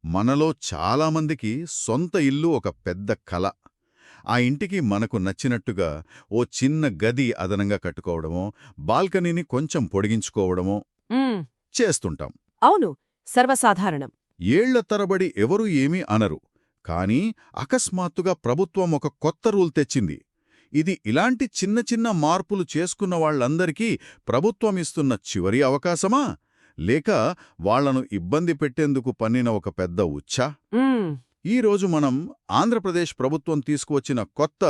మనలో చాలామందికి సొంత ఇల్లు ఒక పెద్ద కల. ఆ ఇంటికి మనకు నచ్చినట్టుగా ఓ చిన్న గది అదనంగా కట్టుకోవడమో, బాల్కనీని కొంచెం పొడిగించుకోవడమో మ్మ్. చేస్తుంటాం. అవును, సర్వసాధారణం. ఏళ్ల తరబడి ఎవరూ ఏమీ అనరు. కానీ అకస్మాత్తుగా ప్రభుత్వం ఒక కొత్త రూల్ తెచ్చింది. ఇది ఇలాంటి చిన్న చిన్న మార్పులు చేసుకున్న వాళ్ళందరికీ ప్రభుత్వం ఇస్తున్న చివరి అవకాశమా? లేక వాళ్లను ఇబ్బంది పెట్టేందుకు పన్నిన ఒక పెద్ద ఉచ్చా? మ్మ్. ఈరోజు మనం ఆంధ్రప్రదేశ్ ప్రభుత్వం తీసుకువచ్చిన కొత్త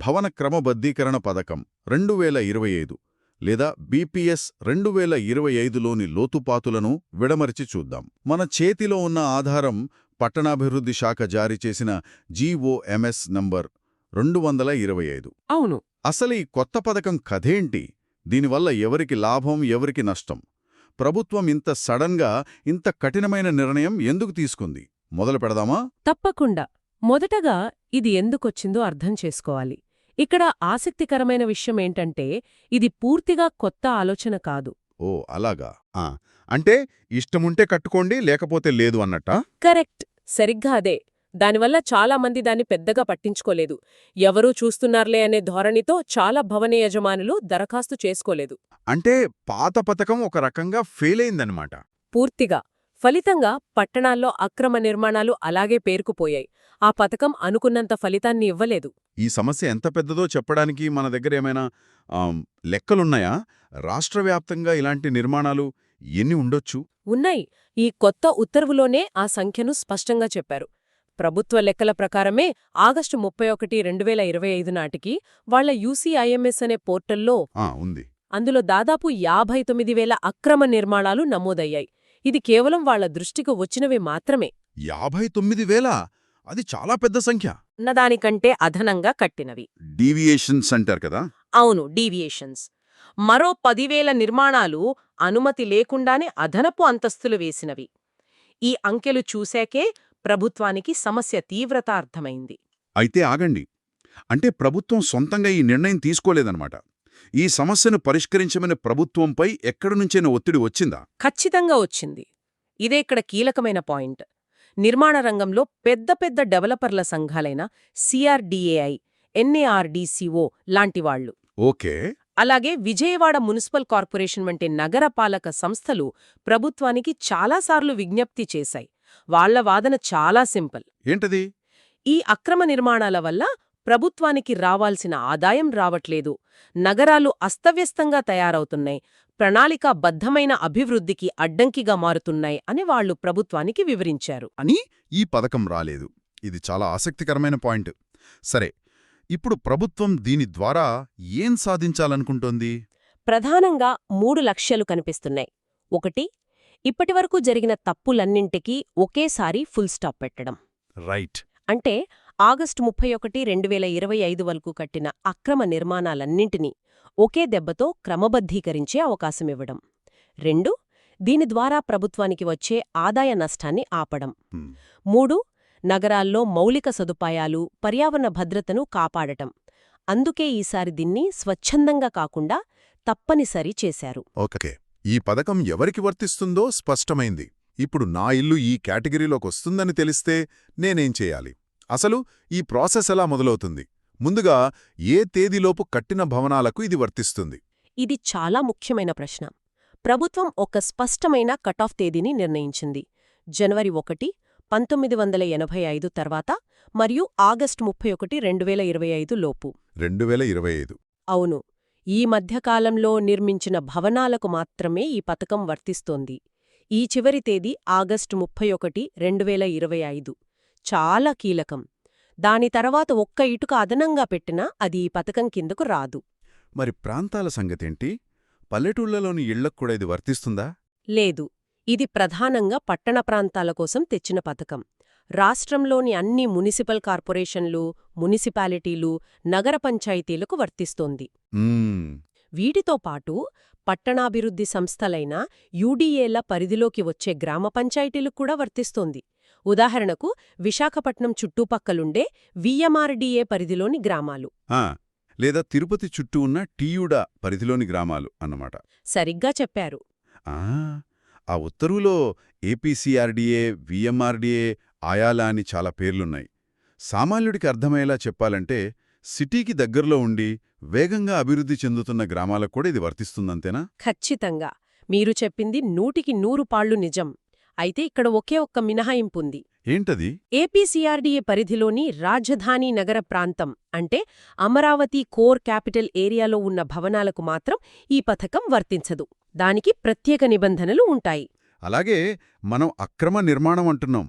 భవన క్రమబద్ధీకరణ పథకం 2025 లేదా బీపీఎస్ 2025లోని లోతుపాతులను విడమరిచి చూద్దాం. మన చేతిలో ఉన్న ఆధారం పట్టణాభివృద్ధి శాఖ జారీ చేసిన జీఓఎంఎస్ నంబర్ 225. అవును. అసలు ఈ కొత్త పథకం కథేంటి? దీనివల్ల ఎవరికి లాభం, ఎవరికి నష్టం? ప్రభుత్వం ఇంత సడన్గా ఇంత కఠినమైన నిర్ణయం ఎందుకు తీసుకుంది? మొదలు పెడదామా? తప్పకుండా. మొదటగా ఇది ఎందుకొచ్చిందో అర్థం చేసుకోవాలి. ఇక్కడ ఆసక్తికరమైన విషయమేంటంటే ఇది పూర్తిగా కొత్త ఆలోచన కాదు. ఓ అలాగా. అంటే ఇష్టముంటే కట్టుకోండి లేకపోతే లేదు అన్నట్టా? కరెక్ట్, సరిగ్గా అదే. దానివల్ల చాలామంది దాన్ని పెద్దగా పట్టించుకోలేదు. ఎవరూ చూస్తున్నారులే అనే ధోరణితో చాలా భవన యజమానులు దరఖాస్తు చేసుకోలేదు. అంటే పాత పథకం ఒక రకంగా ఫెయిల్ అయిందన్నమాట. పూర్తిగా. ఫలితంగా పట్టణాల్లో అక్రమ నిర్మాణాలు అలాగే పేరుకుపోయాయి. ఆ పథకం అనుకున్నంత ఫలితాన్ని ఇవ్వలేదు. ఈ సమస్య ఎంత పెద్దదో చెప్పడానికి మన దగ్గర ఏమైనా లెక్కలున్నాయా? రాష్ట్రవ్యాప్తంగా ఇలాంటి నిర్మాణాలు ఎన్ని ఉండొచ్చు? ఉన్నాయి. ఈ కొత్త ఉత్తర్వులోనే ఆ సంఖ్యను స్పష్టంగా చెప్పారు. ప్రభుత్వ లెక్కల ప్రకారమే ఆగస్టు 31, 2025 నాటికి వాళ్ల యూసీఐఎంఎస్ అనే పోర్టల్లో ఉంది. అందులో దాదాపు 59,000 అక్రమ నిర్మాణాలు నమోదయ్యాయి. ఇది కేవలం వాళ్ల దృష్టికి వచ్చినవి మాత్రమే. 59,000? అది చాలా పెద్ద సంఖ్య. ఉన్నదానికంటే అదనంగా కట్టినవి. డీవియేషన్స్ అంటారు కదా? అవును, డీవియేషన్స్. మరో 10,000 నిర్మాణాలు అనుమతి లేకుండానే అదనపు అంతస్తులు వేసినవి. ఈ అంకెలు చూశాకే ప్రభుత్వానికి సమస్య తీవ్రత అర్థమైంది. అయితే ఆగండి. అంటే ప్రభుత్వం సొంతంగా ఈ నిర్ణయం తీసుకోలేదన్నమాట. ఈ సమస్యను పరిష్కరించమని ప్రభుత్వంపై ఎక్కడినుంచైనా ఒత్తిడి వచ్చిందా? ఖచ్చితంగా వచ్చింది. ఇదే ఇక్కడ కీలకమైన పాయింట్. నిర్మాణ రంగంలో పెద్ద పెద్ద డెవలపర్ల సంఘాలైన సిఆర్డీఏఐ, ఎన్ఏఆర్డీసీఓ లాంటివాళ్లు, ఓకే, అలాగే విజయవాడ మున్సిపల్ కార్పొరేషన్ వంటి నగరపాలక సంస్థలు ప్రభుత్వానికి చాలాసార్లు విజ్ఞప్తి చేశాయి. వాళ్ల వాదన చాలా సింపుల్. ఏంటది? ఈ అక్రమ నిర్మాణాల వల్ల ప్రభుత్వానికి రావాల్సిన ఆదాయం రావట్లేదు, నగరాలు అస్తవ్యస్తంగా తయారవుతున్నాయి, ప్రణాళికాబద్ధమైన అభివృద్ధికి అడ్డంకిగా మారుతున్నాయి అని వాళ్లు ప్రభుత్వానికి వివరించారు. అని ఈ పథకం రాలేదు. ఇది చాలా ఆసక్తికరమైన పాయింట్. సరే, ఇప్పుడు ప్రభుత్వం దీని ద్వారా ఏం సాధించాలనుకుంటోంది? ప్రధానంగా 3 లక్ష్యాలు కనిపిస్తున్నాయి. 1, ఇప్పటివరకు జరిగిన తప్పులన్నింటికీ ఒకేసారి ఫుల్ స్టాప్ పెట్టడం. రైట్. అంటే ఆగస్టు 31, 2025 వరకు కట్టిన అక్రమ నిర్మాణాలన్నింటినీ ఒకే దెబ్బతో క్రమబద్ధీకరించే అవకాశమివ్వడం. 2, దీని ద్వారా ప్రభుత్వానికి వచ్చే ఆదాయ నష్టాన్ని ఆపడం. 3, నగరాల్లో మౌలిక సదుపాయాలు, పర్యావరణ భద్రతను కాపాడటం. అందుకే ఈసారి దీన్ని స్వచ్ఛందంగా కాకుండా తప్పనిసరి చేశారు. ఓకే, ఈ పథకం ఎవరికి వర్తిస్తుందో స్పష్టమైంది. ఇప్పుడు నా ఇల్లు ఈ కేటగిరీలోకొస్తుందని తెలిస్తే నేనేం చేయాలి? అసలు ఈ ప్రాసెస్ ఎలా మొదలవుతుంది? ముందుగా ఏ తేదీలోపు కట్టిన భవనాలకు ఇది వర్తిస్తుంది? ఇది చాలా ముఖ్యమైన ప్రశ్న. ప్రభుత్వం ఒక స్పష్టమైన కటాఫ్ తేదీని నిర్ణయించింది. జనవరి 1, 1985 తర్వాత మరియు ఆగస్టు 31, 2025 లోపు. 2025. అవును, ఈ మధ్యకాలంలో నిర్మించిన భవనాలకు మాత్రమే ఈ పథకం వర్తిస్తోంది. ఈ చివరి తేదీ ఆగస్టు 31, 2025. చాలా కీలకం. దాని తర్వాత ఒక్క ఇటుక అదనంగా పెట్టినా అది ఈ పథకం కిందకు రాదు. మరి ప్రాంతాల సంగతేంటి? పల్లెటూళ్లలోని ఇళ్లక్కూడా ఇది వర్తిస్తుందా? లేదు, ఇది ప్రధానంగా పట్టణ ప్రాంతాల కోసం తెచ్చిన పథకం. రాష్ట్రంలోని అన్ని మునిసిపల్ కార్పొరేషన్లు, మునిసిపాలిటీలు, నగర పంచాయతీలకు వర్తిస్తోంది. వీటితో పాటు పట్టణాభివృద్ధి సంస్థలైన యూడీఏల పరిధిలోకి వచ్చే గ్రామ పంచాయతీలకు కూడా వర్తిస్తోంది. ఉదాహరణకు విశాఖపట్నం చుట్టుపక్కలుండే వీఎంఆర్డీఏ పరిధిలోని గ్రామాలు, లేదా తిరుపతి చుట్టూ ఉన్న టీయుడా పరిధిలోని గ్రామాలు అన్నమాట. సరిగ్గా చెప్పారు. ఆ ఉత్తర్వులో ఏపీసీఆర్డీఏ, వీఎంఆర్డీఏ, ఆయాల అని చాలా పేర్లున్నాయి. సామాన్యుడికి అర్థమయ్యేలా చెప్పాలంటే సిటీకి దగ్గరలో ఉండి వేగంగా అభివృద్ధి చెందుతున్న గ్రామాలకు కూడా ఇది వర్తిస్తుందంతేనా? ఖచ్చితంగా. మీరు చెప్పింది 100కి 100 పాళ్లు నిజం. అయితే ఇక్కడ ఒకే ఒక్క మినహాయింపుంది. ఏంటది? ఏపీసీఆర్డీఏ పరిధిలోని రాజధాని నగర ప్రాంతం అంటే అమరావతి కోర్ క్యాపిటల్ ఏరియాలో ఉన్న భవనాలకు మాత్రం ఈ పథకం వర్తించదు. దానికి ప్రత్యేక నిబంధనలు ఉంటాయి. అలాగే మనం అక్రమ నిర్మాణం అంటున్నాం.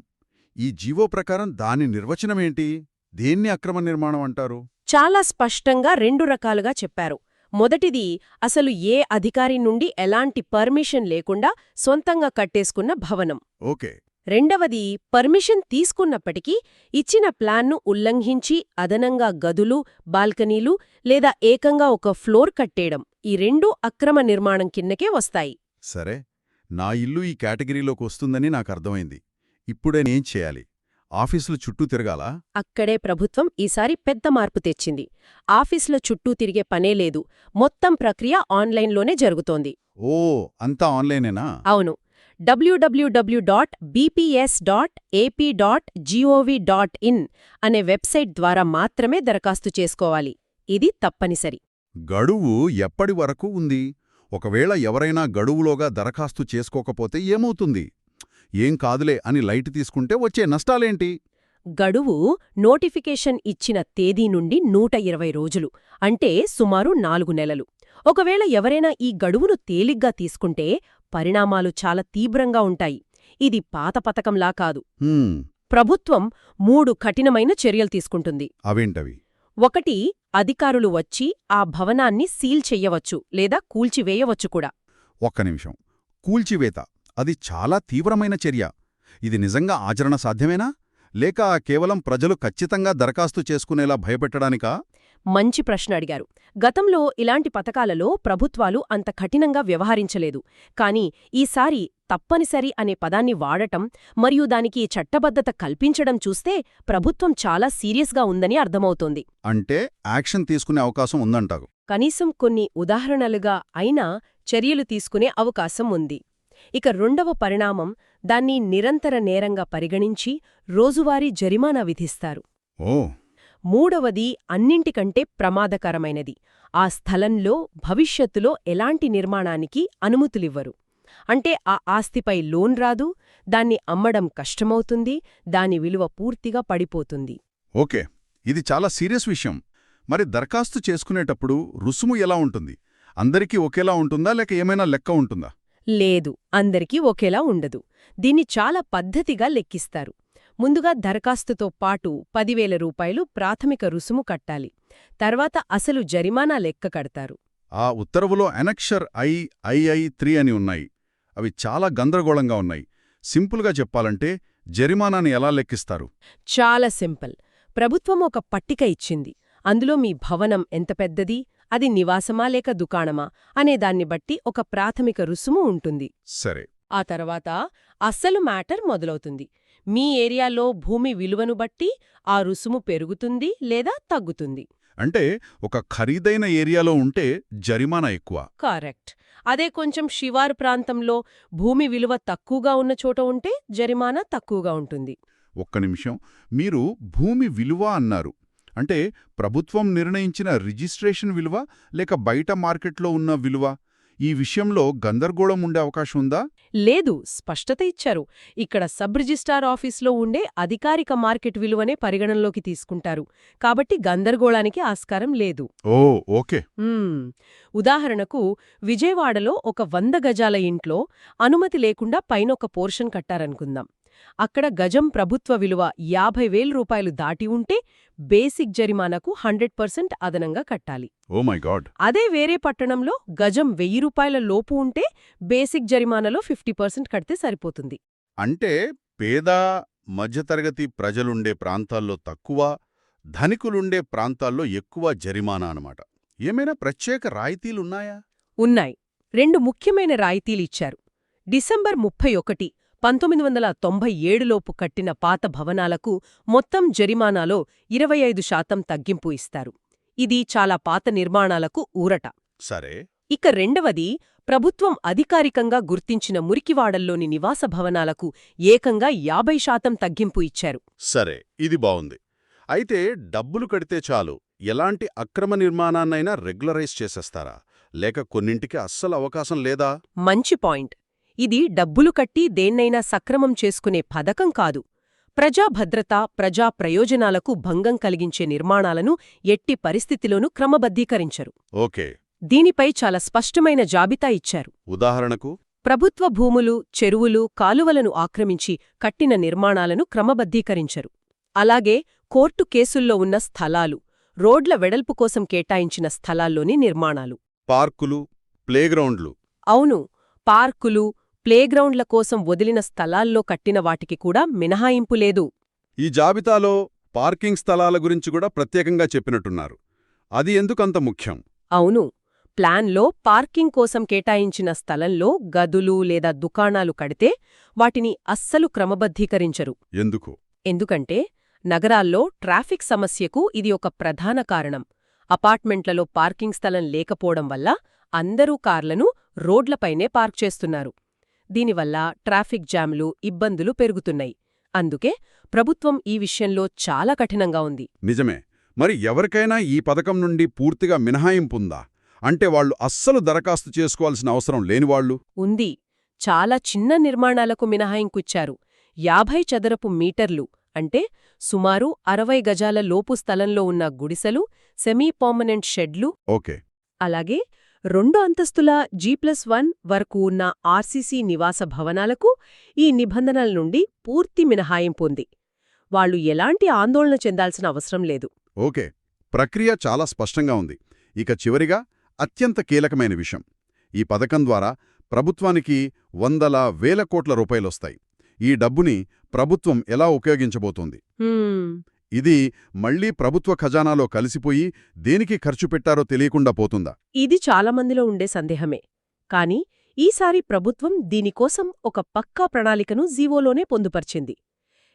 ఈ జీవో ప్రకారం దాని నిర్వచనమేంటి? దేన్ని అక్రమ నిర్మాణం అంటారు? చాలా స్పష్టంగా 2 రకాలుగా చెప్పారు. మొదటిది అసలు ఏ అధికారి నుండి ఎలాంటి పర్మిషన్ లేకుండా సొంతంగా కట్టేసుకున్న భవనం. ఓకే. రెండవది పర్మిషన్ తీసుకున్నప్పటికీ ఇచ్చిన ప్లాన్ను ఉల్లంఘించి అదనంగా గదులు, బాల్కనీలు లేదా ఏకంగా ఒక ఫ్లోర్ కట్టేయడం. ఈ 2 అక్రమ నిర్మాణం కిందకే వస్తాయి. సరే, నా ఇల్లు ఈ కేటగిరీలోకి వస్తుందని నాకర్థమైంది. ఇప్పుడే నేనేం చేయాలి? ఆఫీసులు చుట్టూ తిరగాలా? అక్కడే ప్రభుత్వం ఈసారి పెద్ద మార్పు తెచ్చింది. ఆఫీసుల చుట్టూ తిరిగే పనే లేదు. మొత్తం ప్రక్రియ ఆన్లైన్లోనే జరుగుతోంది. ఓ, అంతా ఆన్లైనేనా? అవును. www.bps.ap.gov.in అనే వెబ్సైట్ ద్వారా మాత్రమే దరఖాస్తు చేసుకోవాలి. ఇది తప్పనిసరి. గడువు ఎప్పటి వరకు ఉంది? ఒకవేళ ఎవరైనా గడువులోగా దరఖాస్తు చేసుకోకపోతే ఏమవుతుంది? ఏం కాదులే అని లైట్ తీసుకుంటే వచ్చే నష్టాలేంటి? గడువు నోటిఫికేషన్ ఇచ్చిన తేదీ నుండి 120 రోజులు, అంటే సుమారు 4 నెలలు. ఒకవేళ ఎవరైనా ఈ గడువును తేలిగ్గా తీసుకుంటే పరిణామాలు చాలా తీవ్రంగా ఉంటాయి. ఇది పాత పథకంలా కాదు. ప్రభుత్వం 3 కఠినమైన చర్యలు తీసుకుంటుంది. అవేంటవి? 1, అధికారులు వచ్చి ఆ భవనాన్ని సీల్ చెయ్యవచ్చు లేదా కూల్చివేయవచ్చు కూడా. ఒక్క నిమిషం. కూల్చివేత అది చాలా తీవ్రమైన చర్య. ఇది నిజంగా ఆచరణ సాధ్యమేనా? లేక కేవలం ప్రజలు ఖచ్చితంగా దరఖాస్తు చేసుకునేలా భయపెట్టడానికా? మంచి ప్రశ్న అడిగారు. గతంలో ఇలాంటి పథకాలలో ప్రభుత్వాలు అంత కఠినంగా వ్యవహరించలేదు. కానీ ఈసారి తప్పనిసరి అనే పదాన్ని వాడటం మరియు దానికి చట్టబద్ధత కల్పించడం చూస్తే ప్రభుత్వం చాలా సీరియస్గా ఉందని అర్థమవుతోంది. అంటే యాక్షన్ తీసుకునే అవకాశం ఉందంటారు? కనీసం కొన్ని ఉదాహరణలుగా అయినా చర్యలు తీసుకునే అవకాశం ఉంది. ఇక రెండవ పరిణామం, దాన్ని నిరంతర నేరంగా పరిగణించి రోజువారీ జరిమానా విధిస్తారు. ఓ. మూడవది అన్నింటికంటే ప్రమాదకరమైనది. ఆ స్థలంలో భవిష్యత్తులో ఎలాంటి నిర్మాణానికి అనుమతులివ్వరు. అంటే ఆ ఆస్తిపై లోన్ రాదు, దాన్ని అమ్మడం కష్టమవుతుంది, దాని విలువ పూర్తిగా పడిపోతుంది. ఓకే, ఇది చాలా సీరియస్ విషయం. మరి దరఖాస్తు చేసుకునేటప్పుడు రుసుము ఎలా ఉంటుంది? అందరికీ ఒకేలా ఉంటుందా లేక ఏమైనా లెక్క ఉంటుందా? లేదు, అందరికీ ఒకేలా ఉండదు. దీన్ని చాలా పద్ధతిగా లెక్కిస్తారు. ముందుగా దరఖాస్తుతో పాటు 10,000 రూపాయలు ప్రాథమిక రుసుము కట్టాలి. తర్వాత అసలు జరిమానా లెక్క కడతారు. ఆ ఉత్తర్వులో అనక్షర్ II అని ఉన్నాయి. అవి చాలా గందరగోళంగా ఉన్నాయి. సింపుల్గా చెప్పాలంటే జరిమానాని ఎలా లెక్కిస్తారు? చాలా సింపుల్. ప్రభుత్వం ఒక పట్టిక ఇచ్చింది. అందులో మీ భవనం ఎంత పెద్దది, అది నివాసమా లేక దుకాణమా అనే దాన్ని బట్టి ఒక ప్రాథమిక రుసుము ఉంటుంది. సరే. ఆ తర్వాత అస్సలు మ్యాటర్ మొదలవుతుంది. మీ ఏరియాలో భూమి విలువను బట్టి ఆ రుసుము పెరుగుతుంది లేదా తగ్గుతుంది. అంటే ఒక ఖరీదైన ఏరియాలో ఉంటే జరిమానా ఎక్కువ. కరెక్ట్. అదే కొంచెం శివారు ప్రాంతంలో భూమి విలువ తక్కువగా ఉన్న చోట ఉంటే జరిమానా తక్కువగా ఉంటుంది. ఒక్క నిమిషం, మీరు భూమి విలువ అన్నారు. అంటే ప్రభుత్వం నిర్ణయించిన రిజిస్ట్రేషన్ విలువ లేక బయట మార్కెట్లో ఉన్న విలువ? ఈ విషయంలో గందరగోళం ఉండే అవకాశం ఉందా? లేదు, స్పష్టత ఇచ్చారు. ఇక్కడ సబ్ రిజిస్ట్రార్ ఆఫీస్లో ఉండే అధికారిక మార్కెట్ విలువనే పరిగణనలోకి తీసుకుంటారు. కాబట్టి గందరగోళానికి ఆస్కారం లేదు. ఓ, ఓకే. ఉదాహరణకు విజయవాడలో ఒక 100 గజాల ఇంట్లో అనుమతి లేకుండా పైన ఒక పోర్షన్ కట్టారనుకుందాం. అక్కడ గజం ప్రభుత్వ విలువ 50,000 రూపాయలు దాటి ఉంటే బేసిక్ జరిమానాకు 100% అదనంగా కట్టాలి. Oh my God. అదే వేరే పట్టణంలో గజం 1,000 రూపాయల లోపు ఉంటే బేసిక్ జరిమానాలో 50% కడితే సరిపోతుంది. అంటే పేద మధ్యతరగతి ప్రజలుండే ప్రాంతాల్లో తక్కువ, ధనికులుండే ప్రాంతాల్లో ఎక్కువ జరిమానా అన్నమాట. ఏమైనా ప్రత్యేక రాయితీలున్నాయా? ఉన్నాయి. 2 ముఖ్యమైన రాయితీలిచ్చారు. డిసెంబర్ 31, 1997లోపు కట్టిన పాత భవనాలకు మొత్తం జరిమానాలో 25% తగ్గింపు ఇస్తారు. ఇది చాలా పాత నిర్మాణాలకు ఊరట. సరే. ఇక రెండవది, ప్రభుత్వం అధికారికంగా గుర్తించిన మురికివాడల్లోని నివాస భవనాలకు ఏకంగా 50% తగ్గింపు ఇచ్చారు. సరే, ఇది బావుంది. అయితే డబ్బులు కడితే చాలు, ఎలాంటి అక్రమ నిర్మాణాన్నైనా రెగ్యులరైజ్ చేసేస్తారా? లేక కొన్నింటికి అస్సలు అవకాశం లేదా? మంచి పాయింట్. ఇది డబ్బులు కట్టి దేన్నైనా సక్రమం చేసుకునే పథకం కాదు. ప్రజా భద్రత, ప్రజా ప్రయోజనాలకు భంగం కలిగించే నిర్మాణాలను ఎట్టి పరిస్థితిలోనూ క్రమబద్ధీకరించరు. ఓకే. దీనిపై చాలా స్పష్టమైన జాబితా ఇచ్చారు. ఉదాహరణకు? ప్రభుత్వ భూములు, చెరువులు, కాలువలను ఆక్రమించి కట్టిన నిర్మాణాలను క్రమబద్ధీకరించరు. అలాగే కోర్టు కేసుల్లో ఉన్న స్థలాలు, రోడ్ల వెడల్పు కోసం కేటాయించిన స్థలాల్లోని నిర్మాణాలు. పార్కులు, ప్లేగ్రౌండ్లు. అవును, పార్కులు, ప్లేగ్రౌండ్ల కోసం వదిలిన స్థలాల్లో కట్టిన వాటికి కూడా మినహాయింపు లేదు. ఈ జాబితాలో పార్కింగ్ స్థలాల గురించి కూడా ప్రత్యేకంగా చెప్పినట్టున్నారు. అది ఎందుకంత ముఖ్యం? అవును, ప్లాన్లో పార్కింగ్ కోసం కేటాయించిన స్థలంలో గదులు లేదా దుకాణాలు కడితే వాటిని అస్సలు క్రమబద్ధీకరించరు. ఎందుకు? ఎందుకంటే నగరాల్లో ట్రాఫిక్ సమస్యకు ఇది ఒక ప్రధాన కారణం. అపార్ట్మెంట్లలో పార్కింగ్ స్థలం లేకపోవడం వల్ల అందరూ కార్లను రోడ్లపైనే పార్క్ చేస్తున్నారు. దీనివల్ల ట్రాఫిక్ జామ్లు, ఇబ్బందులు పెరుగుతున్నాయి. అందుకే ప్రభుత్వం ఈ విషయంలో చాలా కఠినంగా ఉంది. నిజమే. మరి ఎవరికైనా ఈ పథకం నుండి పూర్తిగా మినహాయింపుందా? అంటే వాళ్ళు అస్సలు దరఖాస్తు చేసుకోవాల్సిన అవసరం లేనివాళ్లు? ఉంది. చాలా చిన్న నిర్మాణాలకు మినహాయింపుచ్చారు. 50 చదరపు మీటర్లు అంటే సుమారు 60 గజాల లోపు స్థలంలో ఉన్న గుడిసెలు, సెమీ పర్మనెంట్ షెడ్లు, ఓకే. అలాగే 2 అంతస్తుల G+1 వరకు ఉన్న ఆర్సీసీ నివాస భవనాలకు ఈ నిబంధనల నుండి పూర్తి మినహాయింపు ఉంది. వాళ్లు ఎలాంటి ఆందోళన చెందాల్సిన అవసరం లేదు. ఓకే. ప్రక్రియ చాలా స్పష్టంగా ఉంది. ఇక చివరిగా అత్యంత కీలకమైన విషయం. ఈ పథకం ద్వారా ప్రభుత్వానికి వందల వేల కోట్ల రూపాయలొస్తాయి. ఈ డబ్బుని ప్రభుత్వం ఎలా ఉపయోగించబోతోంది? ఇది మళ్లీ ప్రభుత్వ ఖజానాలో కలిసిపోయి దేనికి ఖర్చు పెట్టారో తెలియకుండా పోతుందా? ఇది చాలామందిలో ఉండే సందేహమే. కాని ఈసారి ప్రభుత్వం దీనికోసం ఒక పక్కా ప్రణాళికను జీవోలోనే పొందుపర్చింది.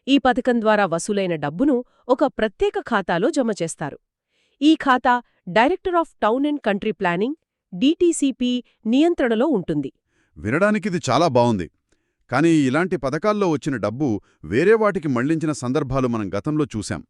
ఈ పథకం ద్వారా వసూలైన డబ్బును ఒక ప్రత్యేక ఖాతాలో జమ చేస్తారు. ఈ ఖాతా director of town and country planning DTCP నియంత్రణలో ఉంటుంది. వినడానికిది చాలా బావుంది. కానీ ఇలాంటి పథకాల్లో వచ్చిన డబ్బు వేరే వాటికి మళ్లించిన సందర్భాలు మనం గతంలో చూశాం.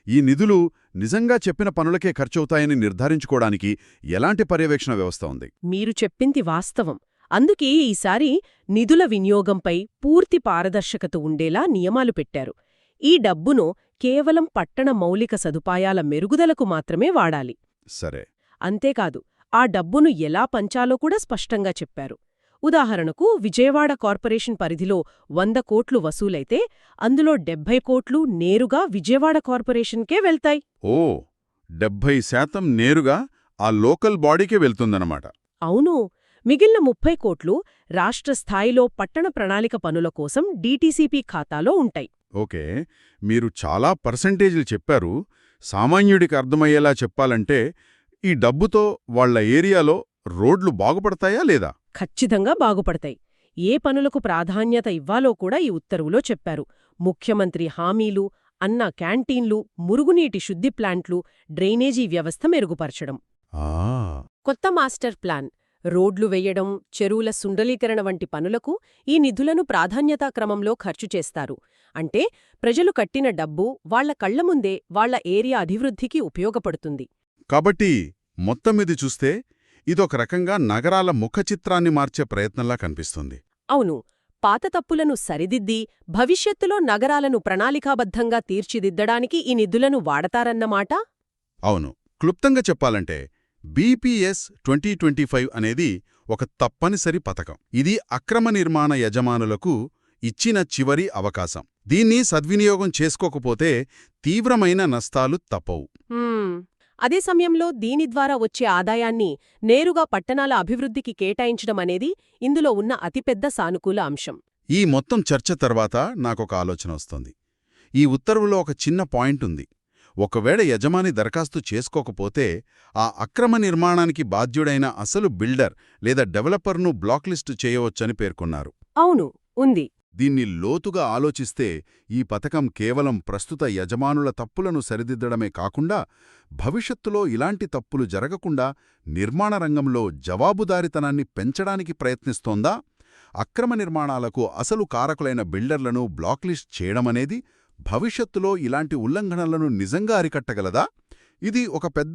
ఈ నిధులు నిజంగా చెప్పిన పనులకే ఖర్చవుతాయని నిర్ధారించుకోవడానికి ఎలాంటి పర్యవేక్షణ వ్యవస్థ ఉంది? మీరు చెప్పింది వాస్తవం. అందుకే ఈసారి నిధుల వినియోగంపై పూర్తి పారదర్శకత ఉండేలా నియమాలు పెట్టారు. ఈ డబ్బును కేవలం పట్టణ మౌలిక సదుపాయాల మెరుగుదలకు మాత్రమే వాడాలి. సరే. అంతేకాదు, ఆ డబ్బును ఎలా పంచాలో కూడా స్పష్టంగా చెప్పారు. ఉదాహరణకు విజయవాడ కార్పొరేషన్ పరిధిలో 100 కోట్లు వసూలైతే అందులో 70 కోట్లు నేరుగా విజయవాడ కార్పొరేషన్కే వెళ్తాయి. ఓ, 70% నేరుగా ఆ లోకల్ బాడీకే వెళ్తుందన్నమాట. అవును. మిగిలిన 30 కోట్లు రాష్ట్ర స్థాయిలో పట్టణ ప్రణాళిక పనుల కోసం DTCP ఖాతాలో ఉంటాయి. ఓకే. మీరు చాలా పర్సెంటేజీలు చెప్పారు. సామాన్యుడికి అర్థమయ్యేలా చెప్పాలంటే ఈ డబ్బుతో వాళ్ల ఏరియాలో రోడ్లు బాగుపడతాయా లేదా? ఖచ్చితంగా బాగుపడతాయి. ఏ పనులకు ప్రాధాన్యత ఇవ్వాలో కూడా ఈ ఉత్తర్వులో చెప్పారు. ముఖ్యమంత్రి హామీలు, అన్న క్యాంటీన్లు, మురుగునీటి శుద్ధి ప్లాంట్లు, డ్రైనేజీ వ్యవస్థ మెరుగుపరచడం. కొత్త మాస్టర్ ప్లాన్, రోడ్లు వెయ్యడం, చెరువుల సుండలీకరణ వంటి పనులకు ఈ నిధులను ప్రాధాన్యతా క్రమంలో ఖర్చు చేస్తారు. అంటే ప్రజలు కట్టిన డబ్బు వాళ్ల కళ్ల ముందే వాళ్ల ఏరియా అభివృద్ధికి ఉపయోగపడుతుంది. కాబట్టి మొత్తం ఇది చూస్తే ఇదొక రకంగా నగరాల ముఖచిత్రాన్ని మార్చే ప్రయత్నంలా కనిపిస్తుంది. అవును. పాత తప్పులను సరిదిద్ది భవిష్యత్తులో నగరాలను ప్రణాళికాబద్ధంగా తీర్చిదిద్దడానికి ఈ నిధులను వాడతారన్నమాట? అవును. క్లుప్తంగా చెప్పాలంటే BPS 2025 అనేది ఒక తప్పనిసరి పథకం. ఇది అక్రమ నిర్మాణ యజమానులకు ఇచ్చిన చివరి అవకాశం. దీన్ని సద్వినియోగం చేసుకోకపోతే తీవ్రమైన నష్టాలు తప్పవు. అదే సమయంలో దీని ద్వారా వచ్చే ఆదాయాన్ని నేరుగా పట్టణాల అభివృద్ధికి కేటాయించడం అనేది ఇందులో ఉన్న అతిపెద్ద సానుకూల అంశం. ఈ మొత్తం చర్చ తర్వాత నాకొక ఆలోచన వస్తోంది. ఈ ఉత్తర్వులో ఒక చిన్న పాయింట్ ఉంది. ఒకవేళ యజమాని దరఖాస్తు చేసుకోకపోతే ఆ అక్రమ నిర్మాణానికి బాధ్యుడైన అసలు బిల్డర్ లేదా డెవలపర్ను బ్లాక్ లిస్టు చేయవచ్చని పేర్కొన్నారు. అవును, ఉంది. దీన్ని లోతుగా ఆలోచిస్తే ఈ పథకం కేవలం ప్రస్తుత యజమానుల తప్పులను సరిదిద్దడమే కాకుండా భవిష్యత్తులో ఇలాంటి తప్పులు జరగకుండా నిర్మాణ రంగంలో జవాబుదారీతనాన్ని పెంచడానికి ప్రయత్నిస్తోందా? అక్రమ నిర్మాణాలకు అసలు కారకులైన బిల్డర్లను బ్లాక్లిస్ట్ చేయడమనేది భవిష్యత్తులో ఇలాంటి ఉల్లంఘనలను నిజంగా అరికట్టగలదా? ఇది ఒక పెద్ద